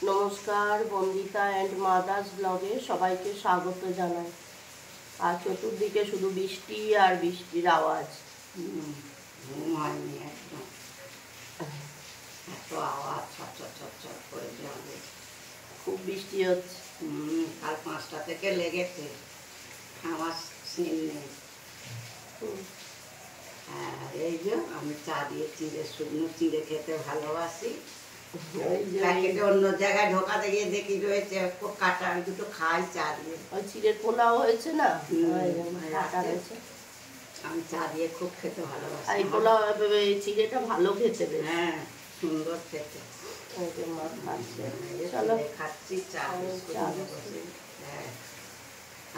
नमस्कार Bandita and mother's ब्लगे सबाइके स्वागत जानाई। আর চতুর্দিকে শুধু বৃষ্টি আর বৃষ্টির আওয়াজ। খুব বৃষ্টি হচ্ছে। কাল 5টা থেকে লেগেছে, আমার সিন নেই। এই যে আমি চা দিয়ে চিড়ে, শুকনো চিড়ে খেতে ভালোবাসি। অন্য জায়গায় ঢোকাতে গিয়ে দেখি রয়েছে কাটা, দুটো খাই চা দিয়ে। ওই চিড়ের পোলাও হয়েছে না, আমি চা দিয়ে খুব খেতে ভালোবাসি। এই পোলাও চিড়েটা ভালো খেতে, হ্যাঁ সুন্দর খেতে। চলো খাচ্ছি চা। হ্যাঁ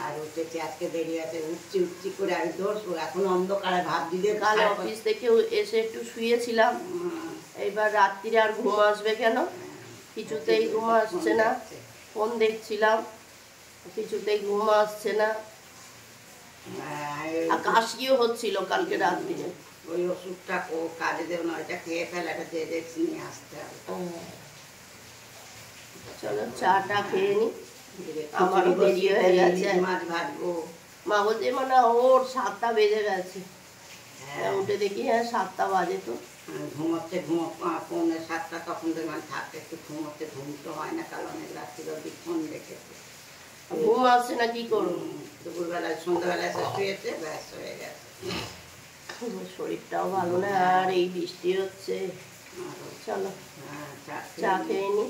আর উঠেছি, আজকে দেরি আছে, উঠছি করে আমি দৌড়বো। এখন অন্ধকারে ভাব দিলে কাল অফিস থেকে এসে একটু শুয়েছিলাম। এইবার রাত্রিরে আর ঘুম আসবে কেন, কিছুতেই ঘুম আসছে না। ফোন দেখছিলাম, কিছুতেই ঘুম আসছে না। কাশিও হচ্ছিল কালকে রাত্রিরে। ওই ওষুধটা কাজে দেবে না, ওইটা খেয়ে ফেলে, একটা জেডেক্স নিয়ে আসতে হবে। চলো চাটা খেয়ে নি, আমারও দেরি হয়ে গেছে। মাছ ভাজবো। মা বলছে মানে ওর 7টা বেজে গেছে। উঠে দেখি 7টা বাজে। তো ঘুমোচ্ছে, পৌনে 7টা, তখন দেখবেন থাকতে একটু ঘুমোচ্ছে, ঘুমতে হয় না, কারণ অনেক রাত্রি অব্দি ফোন দেখেছে। ঘুম আসছে না, কি করবো। দুপুরবেলায় সন্ধ্যাবেলায় এসে শুয়েছে, ব্যাস হয়ে গেছে। শরীরটাও ভালো না, আর এই বৃষ্টি হচ্ছে। চলো চা খেয়ে নি।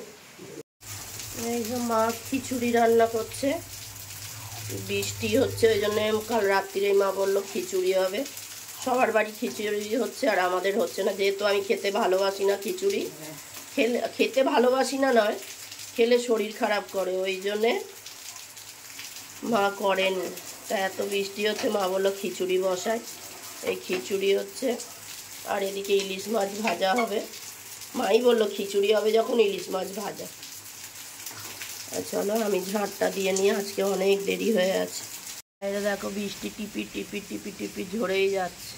এই যে মা খিচুড়ি রান্না করছে, বৃষ্টি হচ্ছে ওই জন্য। কাল রাত্রিরে মা বললো খিচুড়ি হবে। সবার বাড়ি খিচুড়ি হচ্ছে, আর আমাদের হচ্ছে না, যেহেতু আমি খেতে ভালোবাসি না খিচুড়ি। খেতে ভালোবাসি না নয়, খেলে শরীর খারাপ করে, ওই জন্যে মা করেন। তা এত বৃষ্টি হচ্ছে, মা বললো খিচুড়ি বসায়। এই খিচুড়ি হচ্ছে, আর এদিকে ইলিশ মাছ ভাজা হবে। মাই বললো খিচুড়ি হবে যখন ইলিশ মাছ ভাজা। চলো আমি ঝাঁটটা দিয়ে নিয়ে, আজকে অনেক দেরি হয়ে আছে। এই দেখো বৃষ্টি টিপি টিপি টিপি টিপি ঝরেই যাচ্ছে।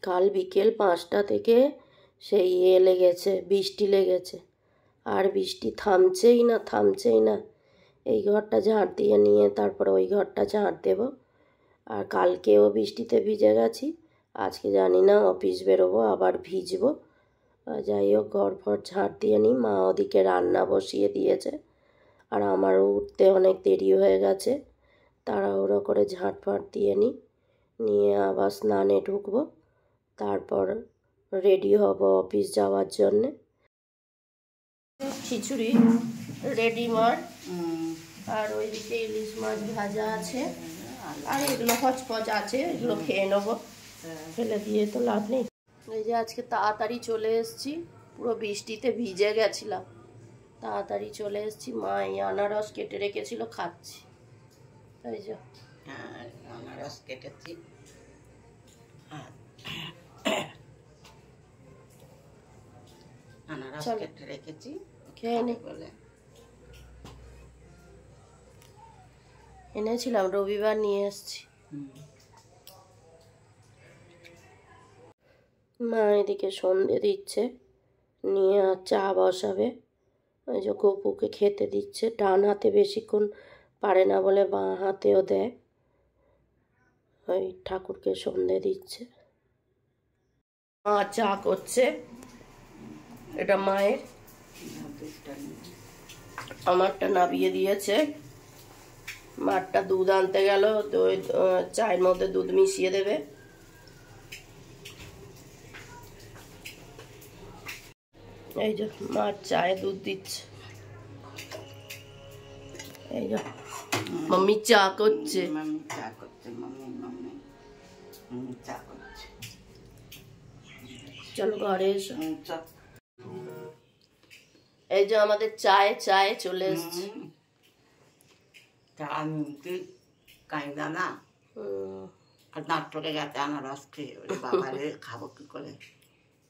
কাল বিকেল 5টা থেকে সেই লেগেছে, বৃষ্টি লেগেছে, আর বৃষ্টি থামছেই না, থামছেই না। এই ঘরটা ঝাঁট দিয়ে নিয়ে তারপরে ওই ঘরটা ঝাঁট দেব। আর কালকেও বৃষ্টিতে ভিজে গেছি, আজকে জানি না অফিস বেরোবো আবার ভিজবো। যাই হোক, ঘর ফর ঝাঁট দিয়ে নিই। মা ওদিকে রান্না বসিয়ে দিয়েছে, আর আমারও উঠতে অনেক দেরি হয়ে গেছে। তাড়াহুড়ো করে ঝাঁট ফাট দিয়ে নিয়ে আবার স্নানে ঢুকবো, তারপর রেডি হব অফিস যাওয়ার জন্যে। খিচুড়ি রেডি মার, আর ওইদিকে ইলিশ মাছ ভাজা আছে, আর এগুলো হচপচ আছে, এগুলো খেয়ে নেবো, ফেলে দিয়ে তো লাভ নেই। এই যে আজকে তাড়াতাড়ি চলে এসেছি, পুরো বৃষ্টিতে ভিজে গেছিলাম, তাড়াতাড়ি চলে এসেছি। মা এই আনারস কেটে রেখেছিল, খাচ্ছি। এই যে আনারস কেটেছি, আনারস কেটে রেখেছি, খেয়ে নি। এনেছিলাম রবিবার, নিয়ে এসছি। মা এদিকে সন্ধে দিচ্ছে, নিয়ে আর চা বসাবে। ওই যে গপুকে খেতে দিচ্ছে, ডান হাতে বেশিক্ষণ পারে না বলে বাঁ হাতেও দেয়। ওই ঠাকুরকে সন্ধে দিচ্ছে। মা চা করছে, এটা মায়ের, আমারটা নাবিয়ে দিয়েছে। মারটা দুধ আনতে গেল, চায়ের মধ্যে দুধ মিশিয়ে দেবে। এই যে মার চায়ে দুধ দিচ্ছে। এই যে মাম্মি চা করছে, চলো ঘরে এসো। এই যে আমাদের চায়ে চায়ে চলে এসছে। কাইদা না, আর দাঁত টকে গেছে আনারস খেয়ে, বাবারে খাবো কি করে,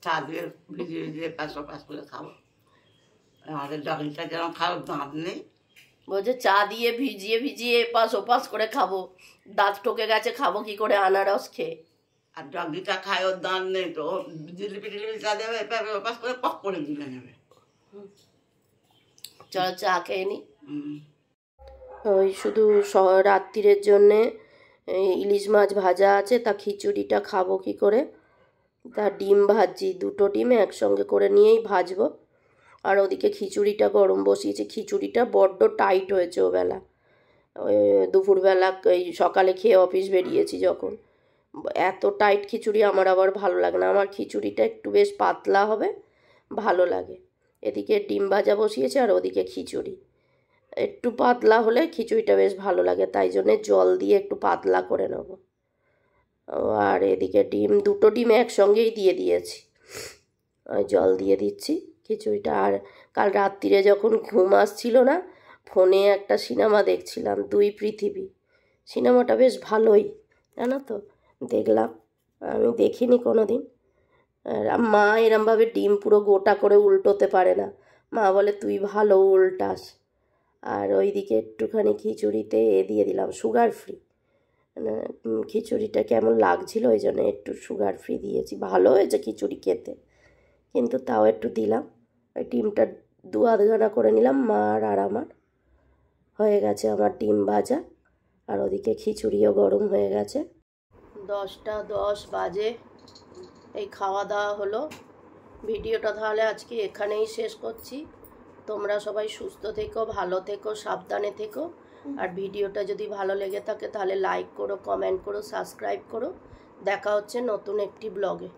চা দিয়ে ভিজিয়ে ভিজিয়ে পাশ করে খাবো। আমাদের ডগিটা যেরকম খাবো, দাঁত নেই, বলছে চা দিয়ে ভিজিয়ে ভিজিয়ে এপাশ ওপাশ করে খাবো, দাঁত টকে গেছে, খাবো কি করে আনারস খেয়ে। আর জগিটা খায়, ওর দাঁত নেই তো, ও জিলিপি টিলিপি চা দেবে, এভাবে ওপাশ করে পক করে দিলে নেবে। চলো চা খেয়ে নি। হুম। ওই শুধু রাত্রিরের জন্যে ইলিশ মাছ ভাজা আছে, তা খিচুড়িটা খাবো কি করে, তা ডিম ভাজছি, 2টো ডিম একসঙ্গে করে নিয়েই ভাজবো। আর ওদিকে খিচুড়িটা গরম বসিয়েছি। খিচুড়িটা বড্ড টাইট হয়েছে ওবেলা, ওই দুপুরবেলা এই সকালে খেয়ে অফিস বেরিয়েছি যখন, এত টাইট খিচুড়ি আমার আবার ভালো লাগে না। আমার খিচুড়িটা একটু বেশ পাতলা হবে, ভালো লাগে। এদিকে ডিম ভাজা বসিয়েছে আর ওদিকে খিচুড়ি, একটু পাতলা হলে খিচুড়িটা বেশ ভালো লাগে, তাই জন্যে জল দিয়ে একটু পাতলা করে নেব। আর এদিকে ডিম, 2টো ডিম একসঙ্গেই দিয়ে দিয়েছি, ওই জল দিয়ে দিচ্ছি খিচুড়িটা। আর কাল রাত্রিরে যখন ঘুম আসছিল না, ফোনে একটা সিনেমা দেখছিলাম, 2 পৃথিবী। সিনেমাটা বেশ ভালোই, জানো তো, দেখলাম, আমি দেখিনি কোনো দিন। আর মা এরমভাবে ডিম পুরো গোটা করে উল্টোতে পারে না, মা বলে তুই ভালো উল্টাস। আর ওইদিকে একটুখানি খিচুড়িতে দিয়ে দিলাম সুগার ফ্রি, মানে খিচুড়িটা কেমন লাগছিল ওই জন্য একটু সুগার ফ্রি দিয়েছি। ভালো হয়েছে খিচুড়ি খেতে, কিন্তু তাও একটু দিলাম। ওই ডিমটা 2 আধখানা করে নিলাম, মার আর আমার। হয়ে গেছে আমার ডিম ভাজা, আর ওদিকে খিচুড়িও গরম হয়ে গেছে। 10টা 10 বাজে, এই খাওয়া দাওয়া হলো। ভিডিওটা তাহলে আজকে এখানেই শেষ করছি। তোমরা সবাই সুস্থ থেকো, ভালো থেকো, সাবধানে থেকো। আর ভিডিওটা যদি ভালো লেগে থাকে তাহলে লাইক করো, কমেন্ট করো, সাবস্ক্রাইব করো। দেখা হচ্ছে নতুন একটি ব্লগে।